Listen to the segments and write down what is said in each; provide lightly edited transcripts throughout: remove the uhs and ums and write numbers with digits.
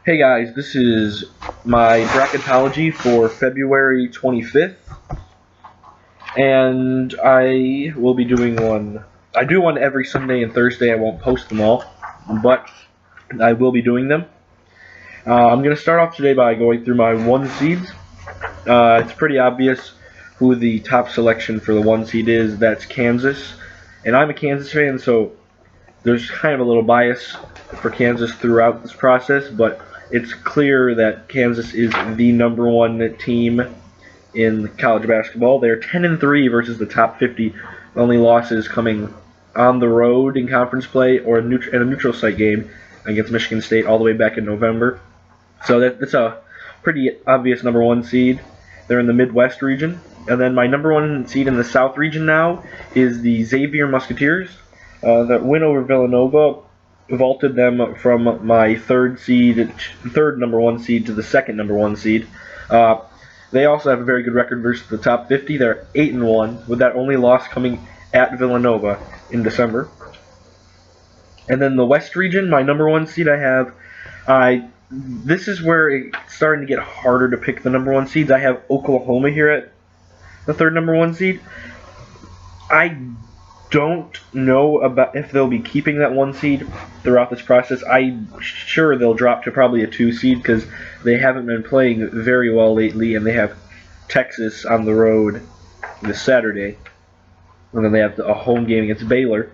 Hey guys, this is my bracketology for February 25th, and I will be doing one. I do one every Sunday and Thursday. I won't post them all, but I will be doing them. I'm going to start off today by going through my 1 seeds. It's pretty obvious who the top selection for the 1 seed is. That's Kansas, and I'm a Kansas fan, so there's kind of a little bias for Kansas throughout this process, but it's clear that Kansas is the number 1 team in college basketball. They're 10-3 versus the top 50. Only losses coming on the road in conference play or in a neutral site game against Michigan State all the way back in November. So that's a pretty obvious number 1 seed. They're in the Midwest region. And then my number 1 seed in the South region now is the Xavier Musketeers. That win over Villanova vaulted them from my third number 1 seed to the second number 1 seed. They also have a very good record versus the top 50. They're 8-1, with that only loss coming at Villanova in December. And then the West region, my number 1 seed this is where it's starting to get harder to pick the number 1 seeds. I have Oklahoma here at the third number 1 seed. I don't know about if they'll be keeping that 1 seed throughout this process. I'm sure they'll drop to probably a 2 seed because they haven't been playing very well lately, and they have Texas on the road this Saturday, and then they have a home game against Baylor.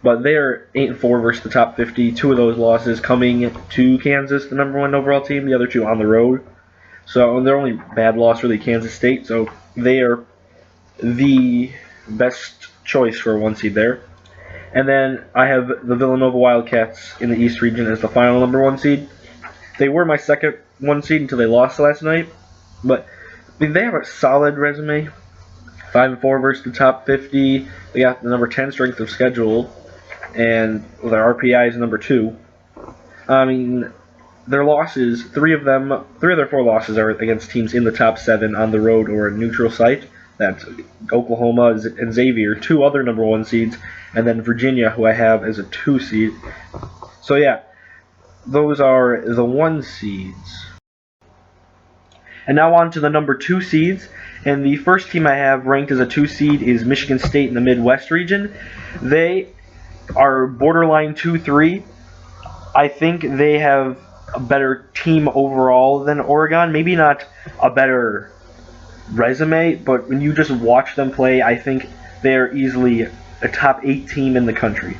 But they're 8-4 versus the top 50. 2 of those losses coming to Kansas, the number 1 overall team. The other 2 on the road. So their only bad loss really Kansas State. So they are the best choice for a 1 seed there. And then I have the Villanova Wildcats in the East region as the final number 1 seed. They were my second 1 seed until they lost last night. But they have a solid resume. 5-4 versus the top 50. They got the number 10 strength of schedule. And their RPI is number 2. I mean, their losses, 3 of their 4 losses are against teams in the top 7 on the road or a neutral site. That's Oklahoma and Xavier, 2 other number 1 seeds, and then Virginia, who I have as a 2 seed. So yeah, those are the 1 seeds. And now on to the number 2 seeds. And the first team I have ranked as a 2 seed is Michigan State in the Midwest region. They are borderline 2-3. I think they have a better team overall than Oregon. Maybe not a better resume, but when you just watch them play, I think they're easily a top 8 team in the country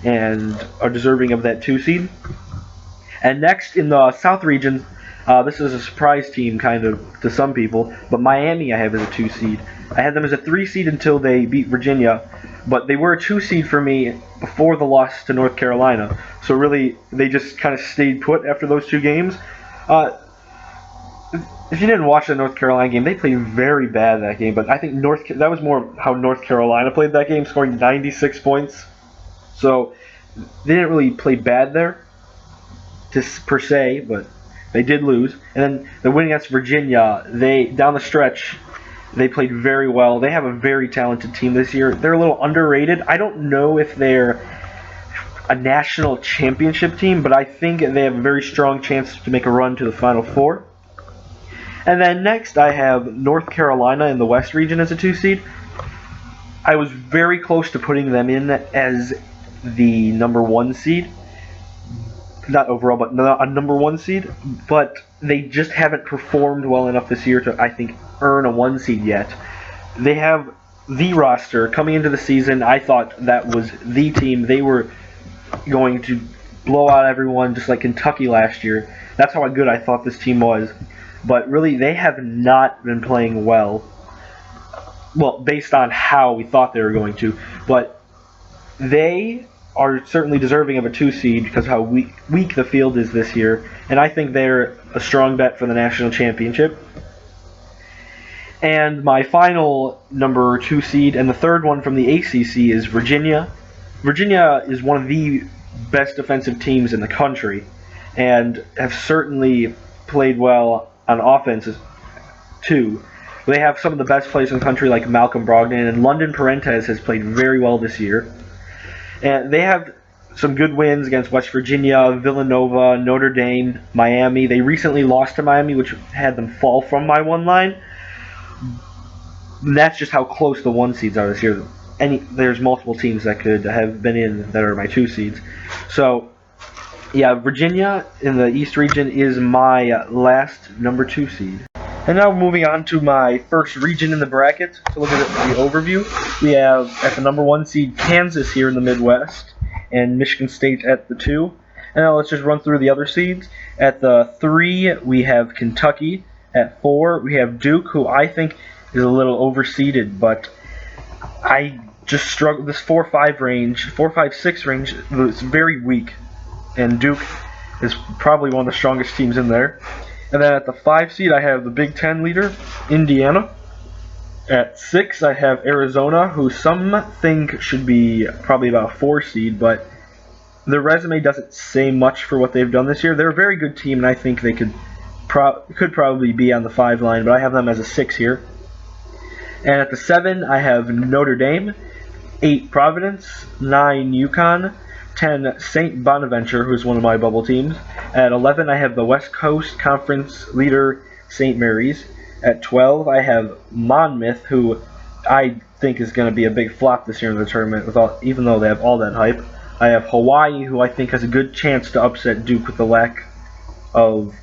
and are deserving of that 2 seed. And next in the South region, this is a surprise team kind of to some people, but Miami I have as a 2 seed. I had them as a 3 seed until they beat Virginia, but they were a 2 seed for me before the loss to North Carolina. So really, they just kind of stayed put after those 2 games. If you didn't watch the North Carolina game, they played very bad that game, but I think that was more how North Carolina played that game, scoring 96 points. So they didn't really play bad there, per se, but they did lose. And then the win against Virginia, down the stretch, they played very well. They have a very talented team this year. They're a little underrated. I don't know if they're a national championship team, but I think they have a very strong chance to make a run to the Final Four. And then next I have North Carolina in the West region as a 2 seed. I was very close to putting them in as the number 1 seed. Not overall, but a number 1 seed. But they just haven't performed well enough this year to, I think, earn a 1 seed yet. They have the roster. Coming into the season, I thought that was the team. They were going to blow out everyone just like Kentucky last year. That's how good I thought this team was. But really, they have not been playing well. Well, based on how we thought they were going to. But they are certainly deserving of a 2 seed because of how weak the field is this year. And I think they're a strong bet for the national championship. And my final number 2 seed, and the third one from the ACC, is Virginia. Virginia is one of the best defensive teams in the country and have certainly played well on offense too. They have some of the best players in the country like Malcolm Brogdon, and London Parentes has played very well this year. And they have some good wins against West Virginia, Villanova, Notre Dame, Miami. They recently lost to Miami, which had them fall from my one line. And that's just how close the 1 seeds are this year. There's multiple teams that could have been in that are my 2 seeds. So, yeah, Virginia in the East region is my last number 2 seed. And now moving on to my first region in the bracket to look at the overview. We have at the number 1 seed Kansas here in the Midwest, and Michigan State at the 2. And now let's just run through the other seeds. At the 3 we have Kentucky. At 4 we have Duke, who I think is a little overseeded, but I just struggle. This 4-5 range, 4-5-6 range, is very weak, and Duke is probably one of the strongest teams in there. And then at the 5 seed, I have the Big Ten leader, Indiana. At 6, I have Arizona, who some think should be probably about a 4 seed, but their resume doesn't say much for what they've done this year. They're a very good team, and I think they could probably be on the 5 line, but I have them as a 6 here. And at the 7, I have Notre Dame. 8, Providence. 9, UConn. 10, St. Bonaventure, who's one of my bubble teams. At 11, I have the West Coast Conference leader, St. Mary's. At 12, I have Monmouth, who I think is going to be a big flop this year in the tournament, even though they have all that hype. I have Hawaii, who I think has a good chance to upset Duke with the lack of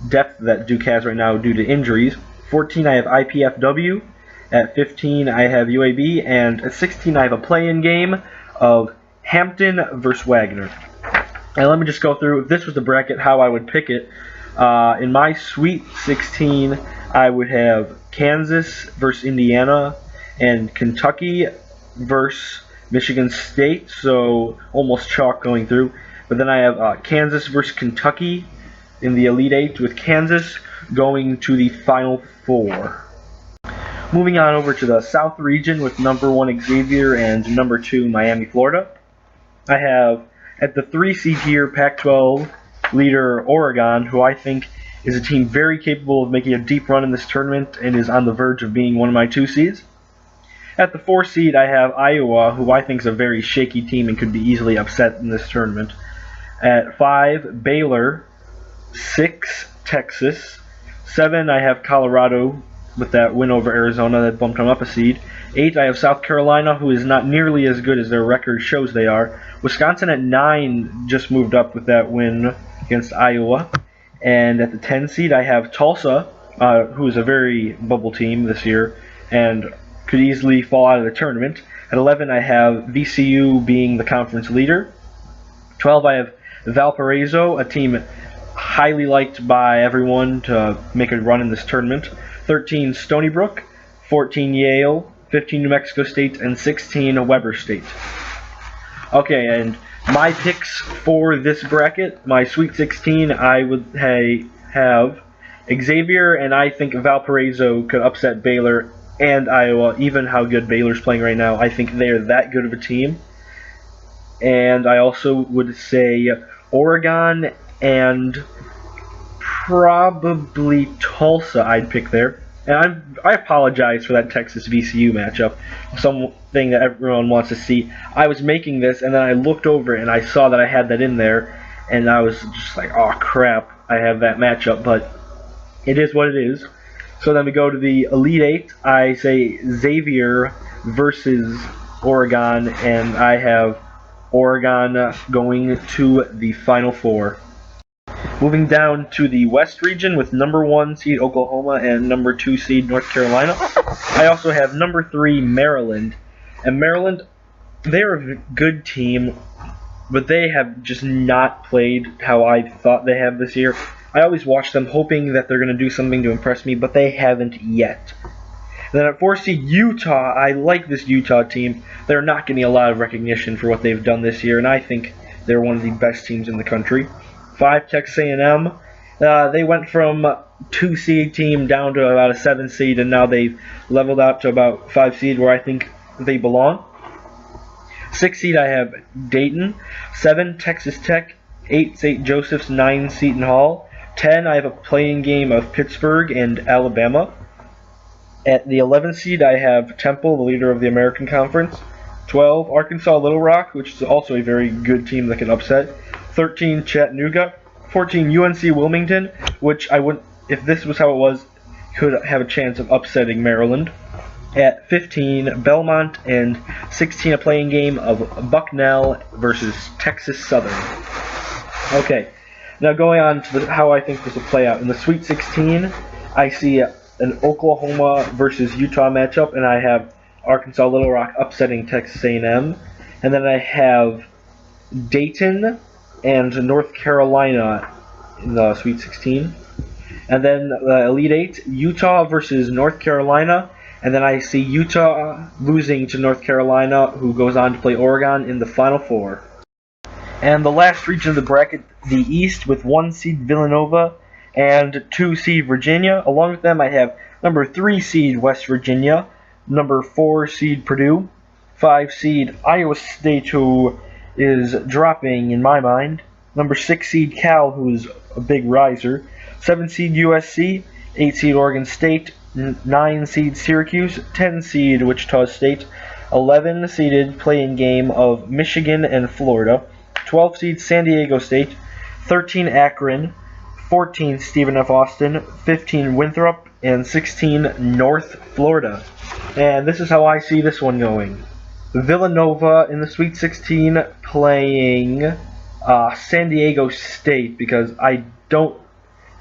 depth that Duke has right now due to injuries. 14, I have IPFW. At 15, I have UAB. And at 16, I have a play-in game of Hampton versus Wagner. And let me just go through, if this was the bracket, how I would pick it. In my Sweet 16, I would have Kansas versus Indiana and Kentucky versus Michigan State, so almost chalk going through. But then I have Kansas versus Kentucky in the Elite Eight, with Kansas going to the Final Four. Moving on over to the South region with number 1 Xavier and number 2 Miami, Florida. I have at the 3 seed here Pac-12 leader Oregon, who I think is a team very capable of making a deep run in this tournament and is on the verge of being one of my 2 seeds. At the 4 seed, I have Iowa, who I think is a very shaky team and could be easily upset in this tournament. At 5, Baylor. 6, Texas. 7, I have Colorado with that win over Arizona that bumped them up a seed. 8, I have South Carolina, who is not nearly as good as their record shows they are. Wisconsin at 9 just moved up with that win against Iowa. And at the 10 seed, I have Tulsa, who is a very bubble team this year and could easily fall out of the tournament. At 11, I have VCU being the conference leader. 12, I have Valparaiso, a team highly liked by everyone to make a run in this tournament. 13, Stony Brook. 14, Yale. 15, New Mexico State. And 16, Weber State. Okay, and my picks for this bracket, my Sweet 16, I would have Xavier, and I think Valparaiso could upset Baylor and Iowa, even how good Baylor's playing right now. I think they're that good of a team. And I also would say Oregon and probably Tulsa I'd pick there. And I apologize for that Texas VCU matchup, something that everyone wants to see. I was making this, and then I looked over and I saw that I had that in there, and I was just like, oh crap, I have that matchup, but it is what it is. So then we go to the Elite Eight. I say Xavier versus Oregon, and I have Oregon going to the Final Four. Moving down to the West region with number 1 seed Oklahoma and number 2 seed North Carolina. I also have number 3 Maryland. And Maryland, they're a good team, but they have just not played how I thought they have this year. I always watch them hoping that they're going to do something to impress me, but they haven't yet. And then at 4 seed Utah, I like this Utah team. They're not getting a lot of recognition for what they've done this year, and I think they're one of the best teams in the country. 5, Texas A&M. They went from 2 seed team down to about a 7 seed, and now they've leveled out to about 5 seed, where I think they belong. 6 seed, I have Dayton. 7, Texas Tech. 8, St. Joseph's. 9, Seton Hall. 10, I have a playing game of Pittsburgh and Alabama. At the 11th seed, I have Temple, the leader of the American Conference. 12, Arkansas Little Rock, which is also a very good team that can upset. 13, Chattanooga. 14, UNC Wilmington, which I wouldn't, if this was how it was, could have a chance of upsetting Maryland. At 15, Belmont, and 16, a playing game of Bucknell versus Texas Southern. Okay, now going on to how I think this will play out. In the Sweet 16, I see an Oklahoma versus Utah matchup, and I have Arkansas Little Rock upsetting Texas A&M. And then I have Dayton and North Carolina in the Sweet 16. And then the Elite Eight, Utah versus North Carolina. And then I see Utah losing to North Carolina, who goes on to play Oregon in the Final Four. And the last region of the bracket, the East, with 1 seed Villanova and 2 seed Virginia. Along with them, I have number 3 seed West Virginia, number 4 seed Purdue, 5 seed Iowa State, who is dropping in my mind, number 6 seed Cal, who is a big riser, 7 seed USC, 8 seed Oregon State, 9 seed Syracuse, 10 seed Wichita State, 11 seeded play-in game of Michigan and Florida, 12 seed San Diego State, 13 Akron, 14 Stephen F. Austin, 15 Winthrop, and 16 North Florida. And this is how I see this one going. Villanova in the Sweet 16 playing San Diego State, because I don't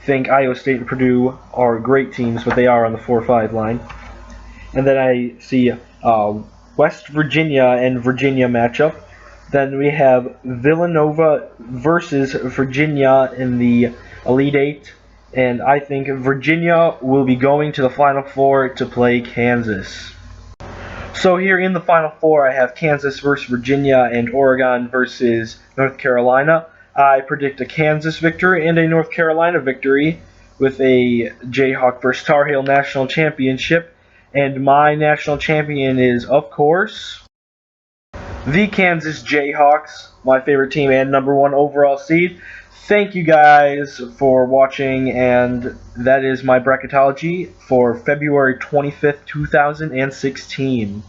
think Iowa State and Purdue are great teams, but they are on the 4-5 line. And then I see West Virginia and Virginia matchup. Then we have Villanova versus Virginia in the Elite Eight. And I think Virginia will be going to the Final Four to play Kansas. So here in the Final Four, I have Kansas versus Virginia and Oregon versus North Carolina. I predict a Kansas victory and a North Carolina victory with a Jayhawk versus Tar Heel National Championship. And my national champion is, of course, the Kansas Jayhawks, my favorite team and number 1 overall seed. Thank you guys for watching, and that is my bracketology for February 25th, 2016.